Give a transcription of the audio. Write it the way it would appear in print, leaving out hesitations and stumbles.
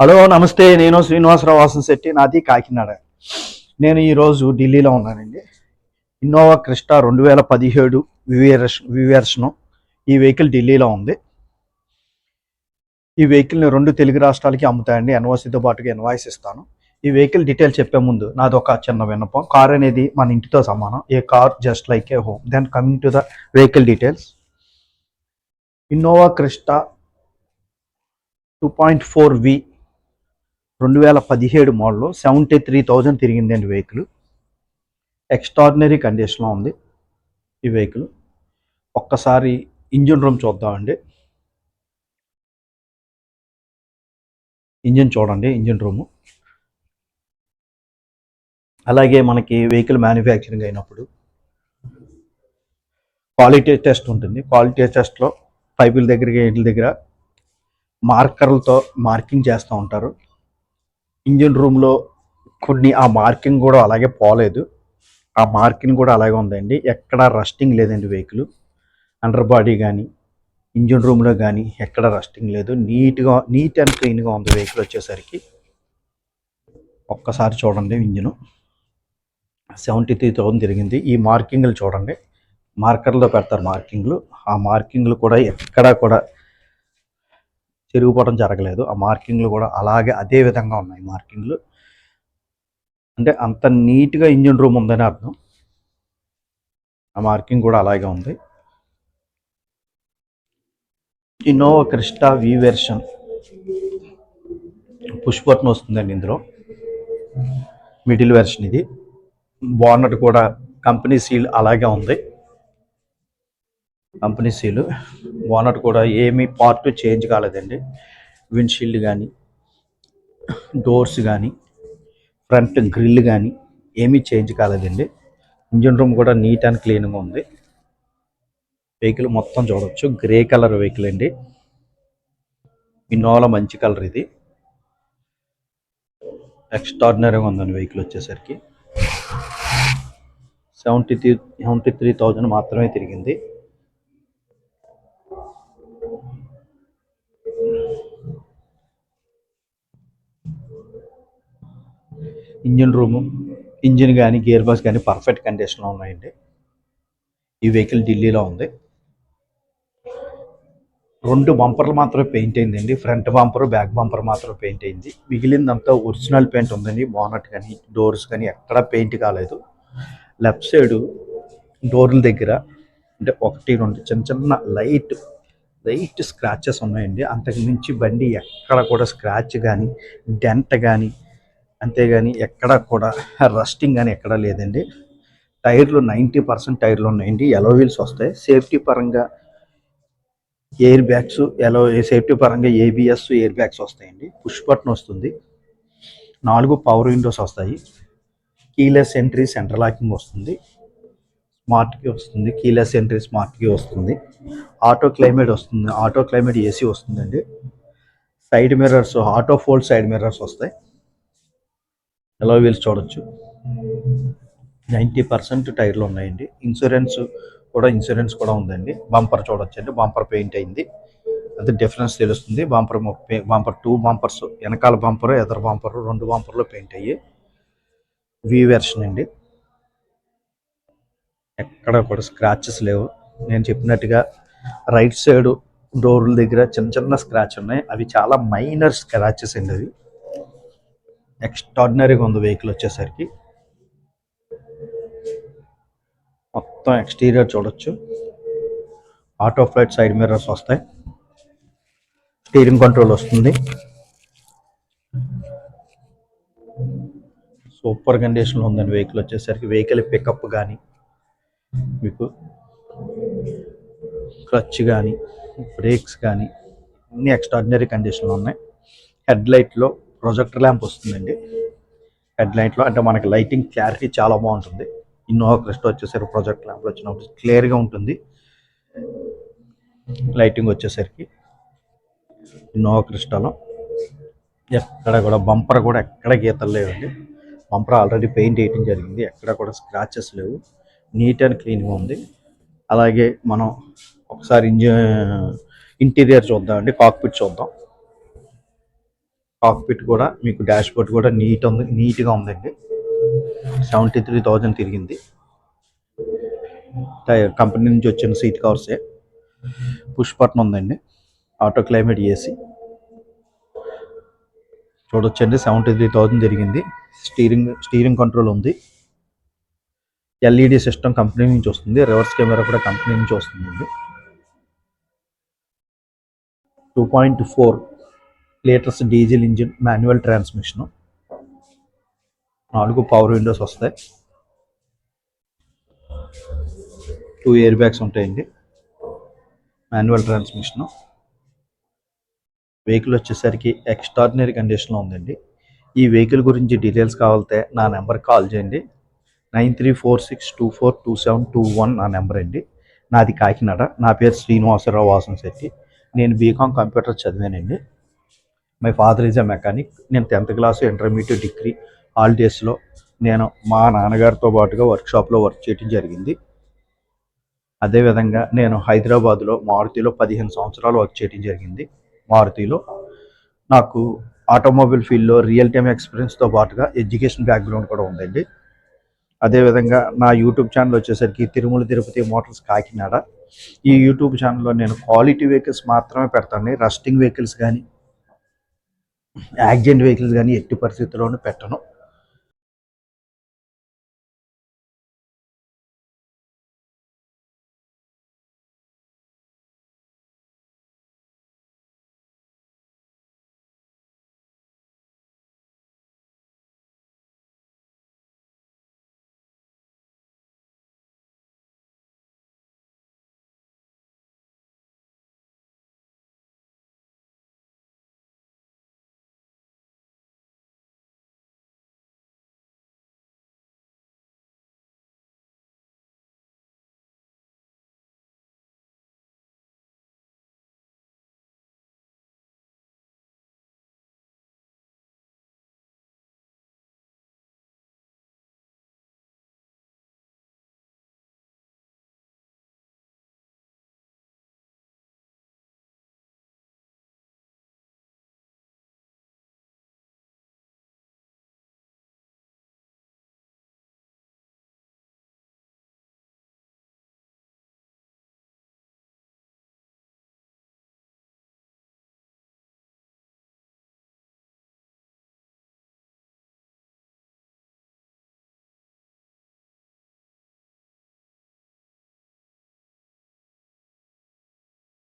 Hello నమస్తే. నేను శ్రీనివాసరావు వాసంశెట్టి, నాది కాకినాడ. నేను ఈరోజు ఢిల్లీలో ఉన్నానండి. ఇన్నోవా క్రిస్టా 2017 వివేర్షను ఈ వెహికల్ ఢిల్లీలో ఉంది. ఈ వెహికల్ని 2 తెలుగు రాష్ట్రాలకి అమ్ముతాయండి. ఎన్ఓసితో పాటుగా ఇన్వాయిస్ ఇస్తాను. ఈ వెహికల్ డీటెయిల్ చెప్పే ముందు నాదొక చిన్న విన్నపం. కార్ అనేది మన ఇంటితో సమానం. A car just like a home. Then coming to the vehicle details. Innova Crysta 2.4V 2017 model 73,000 తిరిగిందండి వెహికల్. ఎక్స్ట్రాడినరీ కండిషన్లో ఉంది ఈ వెహికల్. ఒక్కసారి ఇంజిన్ రూమ్ చూద్దామండి. ఇంజిన్ చూడండి, ఇంజిన్ రూము. అలాగే మనకి వెహికల్ మ్యానుఫ్యాక్చరింగ్ అయినప్పుడు క్వాలిటీ టెస్ట్ ఉంటుంది. క్వాలిటీ టెస్ట్లో పైపుల దగ్గర ఇంటి దగ్గర మార్కర్లతో మార్కింగ్ చేస్తూ ఉంటారు. ఇంజిన్ రూమ్లో కొన్ని ఆ మార్కింగ్ కూడా అలాగే పోలేదు. ఆ మార్కింగ్ కూడా అలాగే ఉందండి. ఎక్కడ రస్టింగ్ లేదండి వెహికల్. అండర్ బాడీ కానీ ఇంజిన్ రూమ్లో కానీ ఎక్కడ రస్టింగ్ లేదు. నీట్ అండ్ క్లీన్గా ఉంది వెహికల్ వచ్చేసరికి. ఒక్కసారి చూడండి ఇంజిన్. 73,000 తిరిగింది. ఈ మార్కింగ్లు చూడండి, మార్కర్లో పెడతారు మార్కింగ్లు. ఆ మార్కింగ్లు కూడా ఎక్కడా కూడా తిరుగుపోవడం జరగలేదు. ఆ మార్కింగ్లు కూడా అలాగే అదే విధంగా ఉన్నాయి మార్కింగ్లు. అంటే అంత నీట్గా ఇంజిన్ రూమ్ ఉందని అర్థం. ఆ మార్కింగ్ కూడా అలాగే ఉంది. ఇన్నోవా క్రిస్టా వి వెర్షన్ పుష్ బటన్ వస్తుందండి ఇందులో. మిడిల్ వెర్షన్ ఇది. బోనట్ కూడా కంపెనీ సీల్ అలాగే ఉంది. Company seal. బోనట్ కూడా ఏమీ పార్ట్ చేంజ్ కాలేదండి. విండ్షీల్డ్ కానీ డోర్స్ కానీ ఫ్రంట్ గ్రిల్ కానీ ఏమీ చేంజ్ కాలేదండి. ఇంజిన్ రూమ్ కూడా నీట్ అండ్ క్లీన్గా ఉంది. వెహికల్ మొత్తం చూడవచ్చు. గ్రే కలర్ వెహికల్ అండి. ఇన్నోవాలో మంచి కలర్ ఇది. ఎక్స్ట్రాడినరీగా ఉందండి వెహికల్ వచ్చేసరికి. 73,000 మాత్రమే తిరిగింది. ఇంజిన్ రూము, ఇంజిన్ కానీ గేర్ బాక్స్ కానీ పర్ఫెక్ట్ కండిషన్లో ఉన్నాయండి. ఈ వెహికల్ ఢిల్లీలో ఉంది. 2 బంపర్లు మాత్రమే పెయింట్ అయిందండి. ఫ్రంట్ బంపర్, బ్యాక్ బంపర్ మాత్రమే పెయింట్ అయింది. మిగిలిందంతా ఒరిజినల్ పెయింట్ ఉందండి. బోనట్ కానీ డోర్స్ కానీ ఎక్కడా పెయింట్ కాలేదు. లెఫ్ట్ సైడు డోర్ల దగ్గర అంటే 1, 2 చిన్న చిన్న లైట్ స్క్రాచెస్ ఉన్నాయండి. అంతకు మించి బండి ఎక్కడ కూడా స్క్రాచ్ కానీ డెంట్ కానీ అంతేగాని ఎక్కడ కూడా రస్టింగ్ కానీ ఎక్కడా లేదండి. టైర్లు 90% టైర్లు ఉన్నాయండి. ఎలో వీల్స్ వస్తాయి. సేఫ్టీ పరంగా ఎయిర్ బ్యాగ్స్, సేఫ్టీ పరంగా ఏబిఎస్ ఎయిర్ బ్యాగ్స్ వస్తాయండి. పుష్ బటన్ వస్తుంది. 4 పవర్ విండోస్ వస్తాయి. కీలెస్ ఎంట్రీ, సెంట్రల్ లాకింగ్ వస్తుంది. స్మార్ట్ కీ వస్తుంది. కీలెస్ ఎంట్రీ, స్మార్ట్ కీ వస్తుంది. ఆటో క్లైమేట్ వస్తుంది. ఆటో క్లైమేట్ ఏసీ వస్తుందండి. Side mirrors, auto fold side mirrors వస్తాయి. ఎలో వీల్స్ చూడొచ్చు. 90% టైర్లు ఉన్నాయండి. ఇన్సూరెన్స్ కూడా ఉందండి. బంపర్ చూడొచ్చండి. బంపర్ పెయింట్ అయింది. అది డిఫరెన్స్ తెలుస్తుంది. బంపర్ 2 బంపర్స్, వెనకాల బంపర్ ఎదర్ బంపర్ 2 బంపర్లు పెయింట్ అయ్యి వి వెర్షన్ అండి. ఎక్కడ కూడా స్క్రాచెస్ లేవు. నేను చెప్పినట్టుగా రైట్ సైడ్ డోర్ల దగ్గర చిన్న చిన్న స్క్రాచ్ ఉన్నాయి. అవి చాలా మైనర్ స్క్రాచెస్ అండి. అవి ఎక్స్ట్రాడినరీగా ఉంది వెహికల్ వచ్చేసరికి. మొత్తం ఎక్స్టీరియర్ చూడొచ్చు. ఆటో ఫ్లైట్ సైడ్ మిర్రర్స్ వస్తాయి. స్టీరింగ్ కంట్రోల్ వస్తుంది. సూపర్ కండిషన్లో ఉందండి వెహికల్ వచ్చేసరికి. వెహికల్ పికప్ కానీ మీకు క్లచ్ కానీ బ్రేక్స్ కానీ అన్ని ఎక్స్ట్రాడినరీ కండిషన్లో ఉన్నాయి. హెడ్ లైట్లో ప్రొజెక్టర్ ల్యాంప్ వస్తుందండి. హెడ్ లైట్లో అంటే మనకి లైటింగ్ క్లారిటీ చాలా బాగుంటుంది. ఇన్నోవా క్రిస్టా వచ్చేసరికి ప్రొజెక్టర్ ల్యాంప్ వచ్చినప్పుడు క్లియర్గా ఉంటుంది లైటింగ్ వచ్చేసరికి. ఇన్నోవా క్రిస్టాలో ఎక్కడ కూడా బంపర్ కూడా ఎక్కడ గీతలు లేవండి. బంపర్ ఆల్రెడీ పెయింట్ వేయడం జరిగింది. ఎక్కడ కూడా స్క్రాచెస్ లేవు. నీట్ అండ్ క్లీన్గా ఉంది. అలాగే మనం ఒకసారి ఇంటీరియర్ చూద్దామండి. కాక్పిట్ చూద్దాం. కాక్పిట్ కూడా మీకు డాష్ బోర్డ్ కూడా నీట్గా ఉందండి. 73,000 తిరిగింది. కంపెనీ నుంచి వచ్చిన సీట్ కవర్సే. పుష్ బటన్ ఉందండి. ఆటో క్లైమేట్ ఏసీ చూడొచ్చండి. 73,000 తిరిగింది. స్టీరింగ్ కంట్రోల్ ఉంది. ఎల్ఈడి సిస్టమ్ కంపెనీ నుంచి వస్తుంది. రివర్స్ కెమెరా కూడా కంపెనీ నుంచి వస్తుందండి. 2.4 litres diesel engine, manual transmission, 4 power windows వస్తాయి. 2 ఎయిర్ బ్యాగ్స్ ఉంటాయండి. Manual transmission. వెహికల్ వచ్చేసరికి ఎక్స్ట్రాడినరీ కండిషన్లో ఉందండి. ఈ వెహికల్ గురించి డీటెయిల్స్ కావాలంటే నా నెంబర్కి కాల్ చేయండి. 9346242721 నా నెంబర్ అండి. నాది కాకినాడ. నా పేరు శ్రీనివాసరావు వాసంశెట్టి. నేను బీకామ్ కంప్యూటర్ చదివానండి. My father is a mechanic. నేను 10th క్లాస్, ఇంటర్మీడియట్, డిగ్రీ హాలిడేస్లో నేను మా నాన్నగారితో పాటుగా వర్క్షాప్లో వర్క్ చేయడం జరిగింది. అదేవిధంగా నేను హైదరాబాద్లో మారుతిలో 15 సంవత్సరాలు వర్క్ చేయడం జరిగింది. మారుతిలో నాకు ఆటోమొబైల్ ఫీల్డ్లో రియల్ టైమ్ ఎక్స్పీరియన్స్తో పాటుగా ఎడ్యుకేషన్ బ్యాక్గ్రౌండ్ కూడా ఉందండి. అదేవిధంగా నా యూట్యూబ్ ఛానల్ వచ్చేసరికి తిరుమల తిరుపతి మోటార్స్ కాకినాడ. ఈ యూట్యూబ్ ఛానల్లో నేను క్వాలిటీ వెహికల్స్ మాత్రమే పెడతాను. రస్టింగ్ వెహికల్స్ కానీ యాక్సిడెంట్ వెహికల్స్ కానీ ఎట్టి పరిస్థితుల్లోనూ పెట్టను.